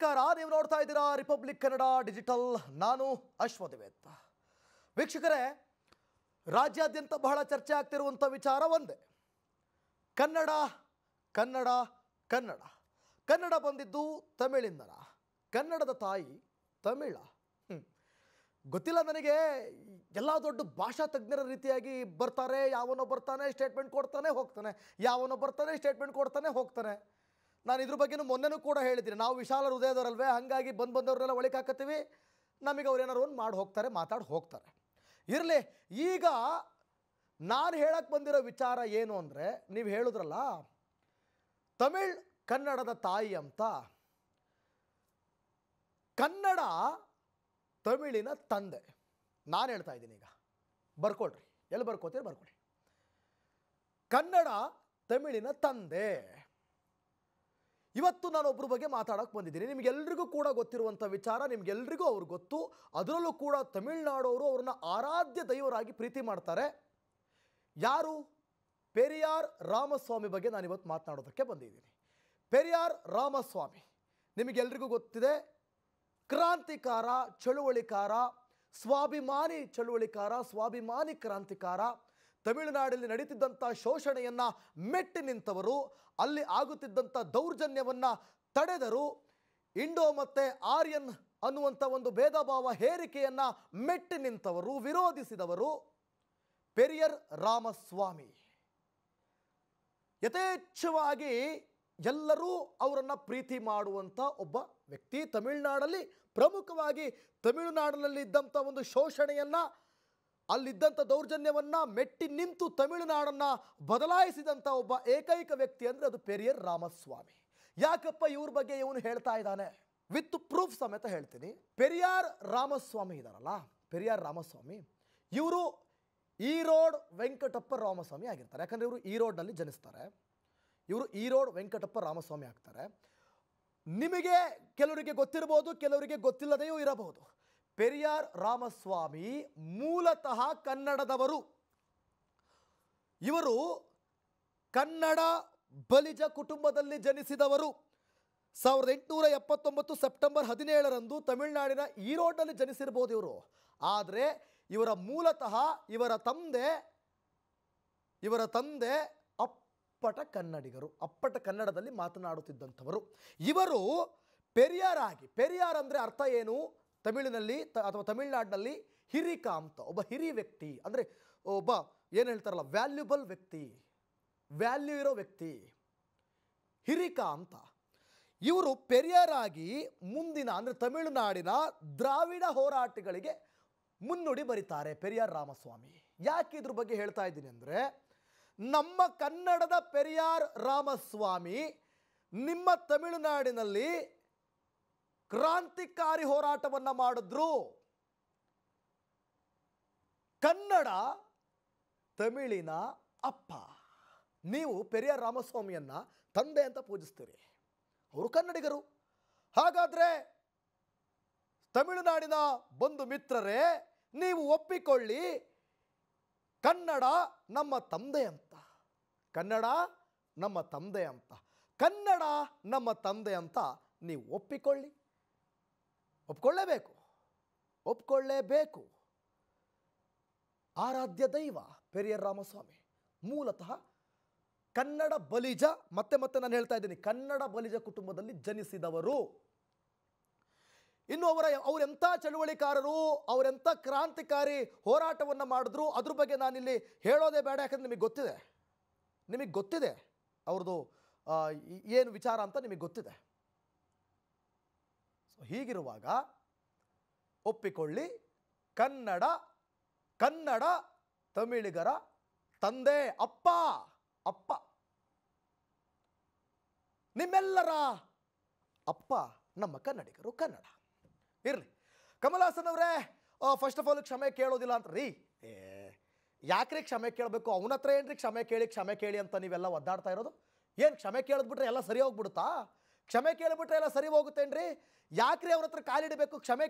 ನಮಸ್ಕಾರ, ನೀವು ನೋಡ್ತಾ ಇದ್ದೀರಾ ರಿಪಬ್ಲಿಕ್ ಕನ್ನಡ ಡಿಜಿಟಲ್. ನಾನು ಅಶ್ವದಿವೇತ್. ವೀಕ್ಷಕರೇ, ರಾಜ್ಯಾದ್ಯಂತ ಬಹಳ ಚರ್ಚೆ ಆಗ್ತಿರುವಂಥ ವಿಚಾರ ಒಂದೇ, ಕನ್ನಡ ಕನ್ನಡ ಕನ್ನಡ. ಕನ್ನಡ ಬಂದಿದ್ದು ತಮಿಳಿಂದನ? ಕನ್ನಡದ ತಾಯಿ ತಮಿಳ? ಗೊತ್ತಿಲ್ಲ ನನಗೆ. ಎಲ್ಲ ದೊಡ್ಡ ಭಾಷಾ ತಜ್ಞರ ರೀತಿಯಾಗಿ ಬರ್ತಾರೆ, ಯಾವನೋ ಬರ್ತಾನೆ ಸ್ಟೇಟ್ಮೆಂಟ್ ಕೊಡ್ತಾನೆ ಹೋಗ್ತಾನೆ, ಯಾವನೋ ಬರ್ತಾನೆ ಸ್ಟೇಟ್ಮೆಂಟ್ ಕೊಡ್ತಾನೆ ಹೋಗ್ತಾನೆ. ನಾನು ಇದ್ರ ಬಗ್ಗೆನೂ ಮೊನ್ನೆನೂ ಕೂಡ ಹೇಳಿದ್ದೀನಿ, ನಾವು ವಿಶಾಲ ಹೃದಯದವರಲ್ವೇ, ಹಾಗಾಗಿ ಬಂದವ್ರನ್ನೆಲ್ಲ ಒಳಗೆ ಹಾಕತ್ತೀವಿ, ನಮಗೆ ಅವ್ರು ಏನಾರು ಒಂದು ಮಾಡಿ ಹೋಗ್ತಾರೆ, ಮಾತಾಡಿ ಹೋಗ್ತಾರೆ. ಇರಲಿ, ಈಗ ನಾನು ಹೇಳಕ್ಕೆ ಬಂದಿರೋ ವಿಚಾರ ಏನು ಅಂದರೆ, ನೀವು ಹೇಳಿದ್ರಲ್ಲ ತಮಿಳ್ ಕನ್ನಡದ ತಾಯಿ ಅಂತ. ಕನ್ನಡ ತಮಿಳಿನ ತಂದೆ. ನಾನು ಹೇಳ್ತಾ ಇದ್ದೀನಿ, ಈಗ ಬರ್ಕೊಳ್ರಿ, ಎಲ್ಲಿ ಬರ್ಕೋತೀರಿ ಬರ್ಕೊಳ್ಳಿ. ಕನ್ನಡ ತಮಿಳಿನ ತಂದೆ. ಇವತ್ತು ನಾನು ಒಬ್ಬರ ಬಗ್ಗೆ ಮಾತಾಡೋಕ್ಕೆ ಬಂದಿದ್ದೀನಿ. ನಿಮಗೆಲ್ರಿಗೂ ಕೂಡ ಗೊತ್ತಿರುವಂಥ ವಿಚಾರ, ನಿಮಗೆಲ್ರಿಗೂ ಅವ್ರು ಗೊತ್ತು. ಅದರಲ್ಲೂ ಕೂಡ ತಮಿಳುನಾಡವರು ಅವ್ರನ್ನ ಆರಾಧ್ಯ ದೈವರಾಗಿ ಪ್ರೀತಿ ಮಾಡ್ತಾರೆ. ಯಾರು? ಪೆರಿಯಾರ್ ರಾಮಸ್ವಾಮಿ ಬಗ್ಗೆ ನಾನು ಇವತ್ತು ಮಾತನಾಡೋದಕ್ಕೆ ಬಂದಿದ್ದೀನಿ. ಪೆರಿಯಾರ್ ರಾಮಸ್ವಾಮಿ ನಿಮಗೆಲ್ರಿಗೂ ಗೊತ್ತಿದೆ, ಕ್ರಾಂತಿಕಾರ, ಚಳುವಳಿಕಾರ, ಸ್ವಾಭಿಮಾನಿ ಚಳುವಳಿಕಾರ, ಸ್ವಾಭಿಮಾನಿ ಕ್ರಾಂತಿಕಾರ. ತಮಿಳುನಾಡಲ್ಲಿ ನಡೀತಿದ್ದಂಥ ಶೋಷಣೆಯನ್ನು ಮೆಟ್ಟಿ ನಿಂತವರು, ಅಲ್ಲಿ ಆಗುತ್ತಿದ್ದಂಥ ದೌರ್ಜನ್ಯವನ್ನು ತಡೆದರು, ಇಂಡೋ ಮತ್ತು ಆರ್ಯನ್ ಅನ್ನುವಂಥ ಒಂದು ಭೇದ ಭಾವ ಹೇರಿಕೆಯನ್ನು ಮೆಟ್ಟಿ ನಿಂತವರು, ವಿರೋಧಿಸಿದವರು ಪೆರಿಯರ್ ರಾಮಸ್ವಾಮಿ. ಯಥೇಚ್ಛವಾಗಿ ಎಲ್ಲರೂ ಅವರನ್ನು ಪ್ರೀತಿ ಮಾಡುವಂಥ ಒಬ್ಬ ವ್ಯಕ್ತಿ. ತಮಿಳುನಾಡಲ್ಲಿ ಪ್ರಮುಖವಾಗಿ ತಮಿಳುನಾಡಿನಲ್ಲಿ ಇದ್ದಂಥ ಒಂದು ಶೋಷಣೆಯನ್ನು, ಅಲ್ಲಿದ್ದಂಥ ದೌರ್ಜನ್ಯವನ್ನು ಮೆಟ್ಟಿ ನಿಂತು ತಮಿಳುನಾಡನ್ನು ಬದಲಾಯಿಸಿದಂಥ ಒಬ್ಬ ಏಕೈಕ ವ್ಯಕ್ತಿ ಅಂದರೆ ಅದು ಪೆರಿಯರ್ ರಾಮಸ್ವಾಮಿ. ಯಾಕಪ್ಪ ಇವ್ರ ಬಗ್ಗೆ ಇವನು ಹೇಳ್ತಾ ಇದ್ದಾನೆ? ವಿತ್ ಪ್ರೂಫ್ ಸಮೇತ ಹೇಳ್ತೀನಿ. ಪೆರಿಯಾರ್ ರಾಮಸ್ವಾಮಿ ಇದ್ದಾರಲ್ಲ, ಪೆರಿಯಾರ್ ರಾಮಸ್ವಾಮಿ ಇವರು ಈರೋಡ್ ವೆಂಕಟಪ್ಪ ರಾಮಸ್ವಾಮಿ ಆಗಿರ್ತಾರೆ. ಯಾಕಂದರೆ ಇವರು ಈರೋಡ್ನಲ್ಲಿ ಜನಿಸ್ತಾರೆ. ಇವರು ಈರೋಡ್ ವೆಂಕಟಪ್ಪ ರಾಮಸ್ವಾಮಿ ಆಗ್ತಾರೆ. ನಿಮಗೆ ಕೆಲವರಿಗೆ ಗೊತ್ತಿರಬಹುದು, ಕೆಲವರಿಗೆ ಗೊತ್ತಿಲ್ಲದೆಯೂ ಇರಬಹುದು. ಪೆರಿಯಾರ್ ರಾಮಸ್ವಾಮಿ ಮೂಲತಃ ಕನ್ನಡದವರು. ಇವರು ಕನ್ನಡ ಬಲಿಜ ಕುಟುಂಬದಲ್ಲಿ ಜನಿಸಿದವರು. 1879 ಸೆಪ್ಟೆಂಬರ್ 17ರಂದು ತಮಿಳುನಾಡಿನ ಈರೋಡ್ನಲ್ಲಿ ಜನಿಸಿರ್ಬೋದು ಇವರು. ಆದರೆ ಇವರ ಮೂಲತಃ ಇವರ ತಂದೆ ಅಪ್ಪಟ ಕನ್ನಡಿಗರು, ಅಪ್ಪಟ ಕನ್ನಡದಲ್ಲಿ ಮಾತನಾಡುತ್ತಿದ್ದಂಥವರು. ಇವರು ಪೆರಿಯಾರ್ ಅಂದರೆ ಅರ್ಥ ಏನು? ತಮಿಳಿನಲ್ಲಿ ಅಥವಾ ತಮಿಳುನಾಡಿನಲ್ಲಿ ಹಿರಿಕ ಅಂತ, ಒಬ್ಬ ಹಿರಿ ವ್ಯಕ್ತಿ ಅಂದರೆ ಒಬ್ಬ ಏನು ಹೇಳ್ತಾರಲ್ಲ, ವ್ಯಾಲ್ಯೂಬಲ್ ವ್ಯಕ್ತಿ, ವ್ಯಾಲ್ಯೂ ಇರೋ ವ್ಯಕ್ತಿ, ಹಿರಿಕ ಅಂತ. ಇವರು ಪೆರಿಯಾರ್ ಆಗಿ ಮುಂದಿನ ಅಂದರೆ ತಮಿಳುನಾಡಿನ ದ್ರಾವಿಡ ಹೋರಾಟಗಳಿಗೆ ಮುನ್ನುಡಿ ಬರೀತಾರೆ ಪೆರಿಯಾರ್ ರಾಮಸ್ವಾಮಿ. ಯಾಕೆ ಇದ್ರ ಬಗ್ಗೆ ಹೇಳ್ತಾ ಇದ್ದೀನಿ ಅಂದರೆ, ನಮ್ಮ ಕನ್ನಡದ ಪೆರಿಯಾರ್ ರಾಮಸ್ವಾಮಿ ನಿಮ್ಮ ತಮಿಳುನಾಡಿನಲ್ಲಿ ಕ್ರಾಂತಿಕಾರಿ ಹೋರಾಟವನ್ನು ಮಾಡಿದ್ರು. ಕನ್ನಡ ತಮಿಳಿನ ಅಪ್ಪ. ನೀವು ಪೆರಿಯಾರ್ ರಾಮಸ್ವಾಮಿಯನ್ನು ತಂದೆ ಅಂತ ಪೂಜಿಸ್ತೀರಿ, ಅವರು ಕನ್ನಡಿಗರು. ಹಾಗಾದರೆ ತಮಿಳುನಾಡಿನ ಬಂಧು ಮಿತ್ರರೇ, ನೀವು ಒಪ್ಪಿಕೊಳ್ಳಿ, ಕನ್ನಡ ನಮ್ಮ ತಂದೆ ಅಂತ. ಕನ್ನಡ ನಮ್ಮ ತಂದೆ ಅಂತ, ಕನ್ನಡ ನಮ್ಮ ತಂದೆ ಅಂತ ನೀವು ಒಪ್ಕೊಳ್ಳೇಬೇಕು. ಆರಾಧ್ಯ ದೈವ ಪೆರಿಯರ್ ರಾಮಸ್ವಾಮಿ ಮೂಲತಃ ಕನ್ನಡ ಬಲಿಜ, ಮತ್ತೆ ನಾನು ಹೇಳ್ತಾ ಇದ್ದೀನಿ, ಕನ್ನಡ ಬಲಿಜ ಕುಟುಂಬದಲ್ಲಿ ಜನಿಸಿದವರು. ಇನ್ನು ಅವರೆಂಥ ಚಳುವಳಿಕಾರರು, ಅವರೆಂಥ ಕ್ರಾಂತಿಕಾರಿ ಹೋರಾಟವನ್ನು ಮಾಡಿದ್ರು, ಅದ್ರ ಬಗ್ಗೆ ನಾನಿಲ್ಲಿ ಹೇಳೋದೇ ಬೇಡ. ಯಾಕಂದರೆ ನಿಮಗೆ ಗೊತ್ತಿದೆ ಅವ್ರದ್ದು ಏನು ವಿಚಾರ ಅಂತ ನಿಮಗೆ ಗೊತ್ತಿದೆ. ಸೊ ಹೀಗಿರುವಾಗ ಒಪ್ಪಿಕೊಳ್ಳಿ, ಕನ್ನಡ ತಮಿಳಿಗರ ತಂದೆ, ಅಪ್ಪ. ನಿಮ್ಮೆಲ್ಲರ ಅಪ್ಪ ನಮ್ಮ ಕನ್ನಡಿಗರು, ಕನ್ನಡ. ಇರಲಿ, ಕಮಲ್ ಹಾಸನ್ ಅವರೇ, ಫಸ್ಟ್ ಆಫ್ ಆಲ್ ಕ್ಷಮೆ ಕೇಳೋದಿಲ್ಲ ಅಂತ ರೀ. ಯಾಕ್ರಿ ಕ್ಷಮೆ ಕೇಳಬೇಕು? ಅವನ ಹತ್ರ ಏನ್ರಿ ಕ್ಷಮೆ ಕೇಳಿ ಅಂತ ನೀವೆಲ್ಲ ಒದ್ದಾಡ್ತಾ ಇರೋದು? ಏನು ಕ್ಷಮೆ ಕೇಳಿದ್ಬಿಟ್ರೆ ಎಲ್ಲ ಸರಿ ಹೋಗ್ಬಿಡುತ್ತಾ? ಕ್ಷಮೆ ಕೇಳಿಬಿಟ್ರೆ ಎಲ್ಲ ಸರಿ ಹೋಗುತ್ತೇನ್ರಿ? ಯಾಕ್ರಿ ಅವ್ರ ಹತ್ರ ಕಾಲಿಡಬೇಕು? ಕ್ಷಮೆ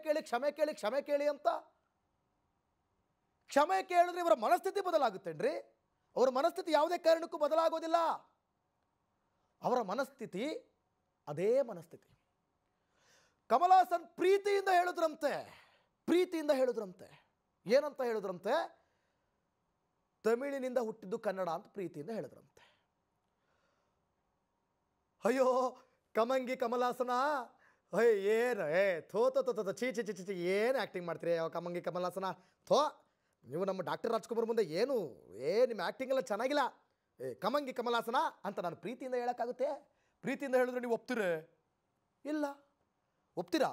ಕೇಳಿ ಅಂತ. ಕ್ಷಮೆ ಕೇಳಿದ್ರೆ ಇವರ ಮನಸ್ಥಿತಿ ಬದಲಾಗುತ್ತೇನ್ರಿ? ಅವರ ಮನಸ್ಥಿತಿ ಯಾವುದೇ ಕಾರಣಕ್ಕೂ ಬದಲಾಗೋದಿಲ್ಲ. ಅವರ ಮನಸ್ಥಿತಿ ಅದೇ ಮನಸ್ಥಿತಿ. ಕಮಲ್ ಹಾಸನ್ ಪ್ರೀತಿಯಿಂದ ಹೇಳಿದ್ರಂತೆ ಏನಂತ ಹೇಳಿದ್ರಂತೆ? ತಮಿಳಿನಿಂದ ಹುಟ್ಟಿದ್ದು ಕನ್ನಡ ಅಂತ ಪ್ರೀತಿಯಿಂದ ಹೇಳಿದ್ರಂತೆ. ಅಯ್ಯೋ ಕಮಂಗಿ ಕಮಲ್ ಹಾಸನ, ಏನು ಥೋ ಚೀ ಏನು ಆ್ಯಕ್ಟಿಂಗ್ ಮಾಡ್ತೀರಿ ಯಾವ ಕಮಂಗಿ ಕಮಲ್ ಹಾಸನ? ಥೋ, ನೀವು ನಮ್ಮ ಡಾಕ್ಟರ್ ರಾಜ್ಕುಮಾರ್ ಮುಂದೆ ಏನು ನಿಮ್ಮ ಆ್ಯಕ್ಟಿಂಗ್ ಎಲ್ಲ ಚೆನ್ನಾಗಿಲ್ಲ. ಕಮಂಗಿ ಕಮಲ್ ಹಾಸನ ಅಂತ ನಾನು ಪ್ರೀತಿಯಿಂದ ಹೇಳೋಕ್ಕಾಗುತ್ತೆ? ಪ್ರೀತಿಯಿಂದ ಹೇಳಿದ್ರೆ ನೀವು ಒಪ್ತೀರೇ? ಇಲ್ಲ. ಒಪ್ತೀರಾ?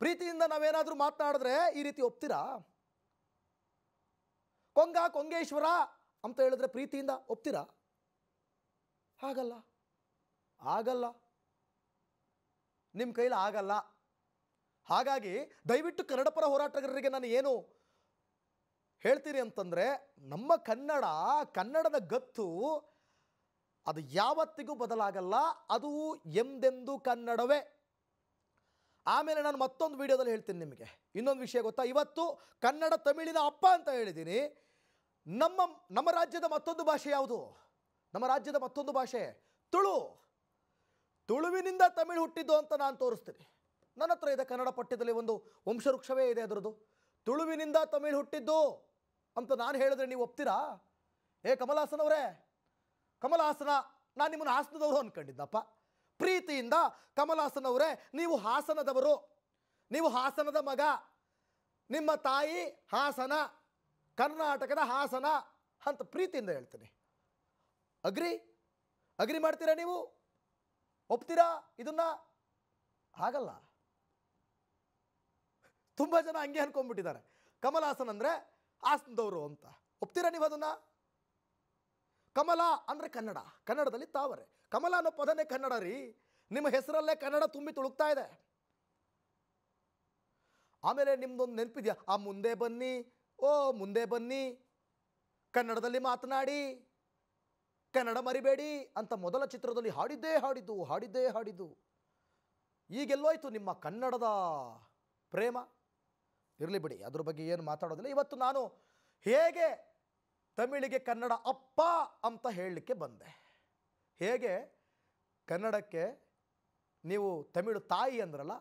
ಪ್ರೀತಿಯಿಂದ ನಾವೇನಾದರೂ ಮಾತನಾಡಿದ್ರೆ ಈ ರೀತಿ ಒಪ್ತೀರಾ? ಕೊಂಗೇಶ್ವರ ಅಂತ ಹೇಳಿದ್ರೆ ಪ್ರೀತಿಯಿಂದ ಒಪ್ತೀರಾ? ಆಗಲ್ಲ. ನಿಮ್ಮ ಕೈಲಿ ಆಗಲ್ಲ. ಹಾಗಾಗಿ ದಯವಿಟ್ಟು ಕನ್ನಡ ಪರ ಹೋರಾಟಗಾರರಿಗೆ ನಾನು ಏನು ಹೇಳ್ತೀನಿ ಅಂತಂದರೆ, ನಮ್ಮ ಕನ್ನಡದ ಗತ್ತು ಅದು ಯಾವತ್ತಿಗೂ ಬದಲಾಗಲ್ಲ. ಅದು ಎಂದೆಂದು ಕನ್ನಡವೇ. ಆಮೇಲೆ ನಾನು ಮತ್ತೊಂದು ವಿಡಿಯೋದಲ್ಲಿ ಹೇಳ್ತೀನಿ ನಿಮಗೆ ಇನ್ನೊಂದು ವಿಷಯ ಗೊತ್ತಾ? ಇವತ್ತು ಕನ್ನಡ ತಮಿಳಿನ ಅಪ್ಪ ಅಂತ ಹೇಳಿದ್ದೀನಿ. ನಮ್ಮ ರಾಜ್ಯದ ಮತ್ತೊಂದು ಭಾಷೆ ಯಾವುದು? ನಮ್ಮ ರಾಜ್ಯದ ಮತ್ತೊಂದು ಭಾಷೆ ತುಳುವಿನಿಂದ ತಮಿಳು ಹುಟ್ಟಿದ್ದು ಅಂತ ನಾನು ತೋರಿಸ್ತೀನಿ. ನನ್ನ ಹತ್ರ ಇದೆ ಕನ್ನಡ ಪಠ್ಯದಲ್ಲಿ ಒಂದು ವಂಶವೃಕ್ಷವೇ ಇದೆ ಅದರದ್ದು. ತುಳುವಿನಿಂದ ತಮಿಳು ಹುಟ್ಟಿದ್ದು ಅಂತ ನಾನು ಹೇಳಿದ್ರೆ ನೀವು ಒಪ್ತೀರಾ? ಕಮಲ್ ಹಾಸನ್ ಅವರೇ, ಕಮಲ್ ಹಾಸನ, ನಾನು ನಿಮ್ಮನ್ನು ಹಾಸನದವರು ಅಂದ್ಕೊಂಡಿದ್ದಪ್ಪ. ಪ್ರೀತಿಯಿಂದ ಕಮಲ್ ಹಾಸನ್ ಅವರೇ, ನೀವು ಹಾಸನದವರು, ನೀವು ಹಾಸನದ ಮಗ, ನಿಮ್ಮ ತಾಯಿ ಹಾಸನ, ಕರ್ನಾಟಕದ ಹಾಸನ ಅಂತ ಪ್ರೀತಿಯಿಂದ ಹೇಳ್ತೀನಿ. ಅಗ್ರಿ ಮಾಡ್ತೀರಾ? ನೀವು ಒಪ್ತೀರಾ ಇದನ್ನ? ಆಗಲ್ಲ. ತುಂಬ ಜನ ಹಂಗೆ ಅನ್ಕೊಂಡ್ಬಿಟ್ಟಿದ್ದಾರೆ, ಕಮಲ್ ಹಾಸನ್ ಅಂದರೆ ಹಾಸನದವರು ಅಂತ. ಒಪ್ತೀರಾ ನೀವು ಅದನ್ನು? ಕಮಲ ಅಂದರೆ ಕನ್ನಡದಲ್ಲಿ ತಾವರೆ. ಕಮಲ ಅನ್ನೋ ಪದನೇ ಕನ್ನಡ ರೀ. ನಿಮ್ಮ ಹೆಸರಲ್ಲೇ ಕನ್ನಡ ತುಂಬಿ ತುಳುಕ್ತಾ ಇದೆ. ಆಮೇಲೆ ನಿಮ್ದೊಂದು ನೆನಪಿದೆಯಾ? ಮುಂದೆ ಬನ್ನಿ, ಕನ್ನಡದಲ್ಲಿ ಮಾತನಾಡಿ, ಕನ್ನಡ ಮರಿಬೇಡಿ ಅಂತ ಮೊದಲ ಚಿತ್ರದಲ್ಲಿ ಹಾಡಿದ್ದೇ ಹಾಡಿದ್ದು. ಈಗೆಲ್ಲೋಯ್ತು ನಿಮ್ಮ ಕನ್ನಡದ ಪ್ರೇಮ? ಇರಲಿ ಬಿಡಿ, ಅದ್ರ ಬಗ್ಗೆ ಏನು ಮಾತಾಡೋದಿಲ್ಲ. ಇವತ್ತು ನಾನು ಹೇಗೆ ತಮಿಳಿಗೆ ಕನ್ನಡ ಅಪ್ಪ ಅಂತ ಹೇಳಲಿಕ್ಕೆ ಬಂದೆ, ಹೇಗೆ ಕನ್ನಡಕ್ಕೆ ನೀವು ತಮಿಳು ತಾಯಿ ಅಂದ್ರಲ್ಲ,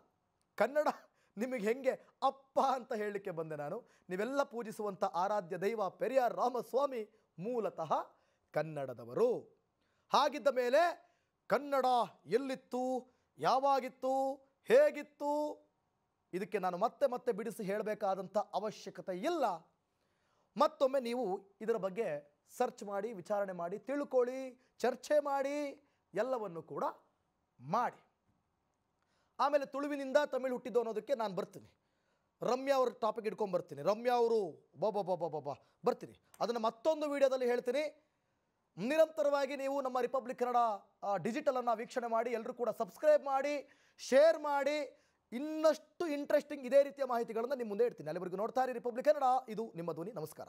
ಕನ್ನಡ ನಿಮಗೆ ಹೆಂಗೆ ಅಪ್ಪ ಅಂತ ಹೇಳಲಿಕ್ಕೆ ಬಂದೆ ನಾನು. ನೀವೆಲ್ಲ ಪೂಜಿಸುವಂಥ ಆರಾಧ್ಯ ದೈವ ಪೆರಿಯಾರ್ ರಾಮಸ್ವಾಮಿ ಮೂಲತಃ ಕನ್ನಡದವರು. ಹಾಗಿದ್ದ ಮೇಲೆ ಕನ್ನಡ ಎಲ್ಲಿತ್ತು, ಯಾವಾಗಿತ್ತು, ಹೇಗಿತ್ತು, ಇದಕ್ಕೆ ನಾನು ಮತ್ತೆ ಬಿಡಿಸಿ ಹೇಳಬೇಕಾದಂಥ ಅವಶ್ಯಕತೆ ಇಲ್ಲ. ಮತ್ತೊಮ್ಮೆ ನೀವು ಇದರ ಬಗ್ಗೆ ಸರ್ಚ್ ಮಾಡಿ, ವಿಚಾರಣೆ ಮಾಡಿ, ತಿಳ್ಕೊಳ್ಳಿ, ಚರ್ಚೆ ಮಾಡಿ, ಎಲ್ಲವನ್ನು ಕೂಡ ಮಾಡಿ. ಆಮೇಲೆ ತುಳುವಿನಿಂದ ತಮಿಳು ಹುಟ್ಟಿದ್ದು ಅನ್ನೋದಕ್ಕೆ ನಾನು ಬರ್ತೀನಿ. ರಮ್ಯಾ ಅವ್ರ ಟಾಪಿಕ್ ಇಟ್ಕೊಂಡ್ಬರ್ತೀನಿ. ರಮ್ಯಾ ಅವರು ಬರ್ತೀನಿ, ಅದನ್ನು ಮತ್ತೊಂದು ವಿಡಿಯೋದಲ್ಲಿ ಹೇಳ್ತೀನಿ. ನಿರಂತರವಾಗಿ ನೀವು ನಮ್ಮ ರಿಪಬ್ಲಿಕ್ ಕನ್ನಡ ಡಿಜಿಟಲನ್ನು ವೀಕ್ಷಣೆ ಮಾಡಿ, ಎಲ್ಲರೂ ಕೂಡ ಸಬ್ಸ್ಕ್ರೈಬ್ ಮಾಡಿ, ಶೇರ್ ಮಾಡಿ. ಇನ್ನಷ್ಟು ಇಂಟ್ರೆಸ್ಟಿಂಗ್ ಇದೇ ರೀತಿಯ ಮಾಹಿತಿಗಳನ್ನು ನಿಮ್ಮ ಮುಂದೆ ಇಡ್ತೀನಿ. ಅಲ್ಲಿವರೆಗೂ ನೋಡ್ತಾ ಇರಿ ರಿಪಬ್ಲಿಕ್ ಕನ್ನಡ. ಇದು ನಿಮ್ಮ ಧ್ವನಿ. ನಮಸ್ಕಾರ.